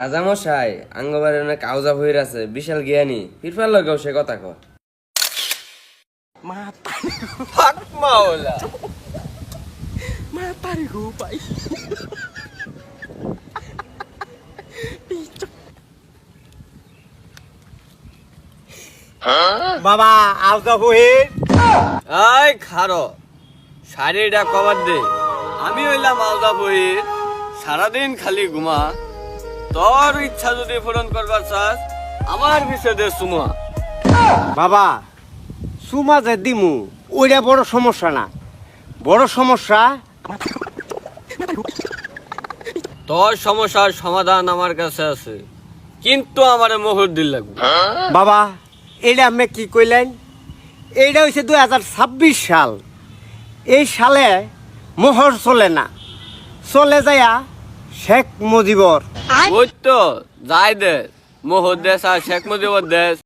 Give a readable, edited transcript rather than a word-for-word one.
রাজামশাই আঙ্গবারে অনেক কাউজা হয়ে আছে বিশাল জ্ঞানী ফিরফার লগেও সে কথা কয় Fuck maula. Matarigo, pai. বাবা আলকা হুহির এই খারো শাড়িটা কভার দে আমি হইলাম আলদা বহির সারাদিন খালি ঘুমা তোর ইচ্ছা যদি পূরণ করবার চাস আমার বিষয়ে সুমা বাবা সুমা যে দিমু ওইটা বড় সমস্যা না বড় সমস্যা তোর সমস্যার সমাধান আমার কাছে আছে কিন্তু আমার মোহর দিল লাগবে বাবা এটা আপনি কি কইলেন এইটা হচ্ছে 2026 সাল এই সালে মোহর চলে না চলে যায়া শেখ মুজিবর ওই তো যাই দে মোহর দেশ আর শেখ মুজিবর দেশ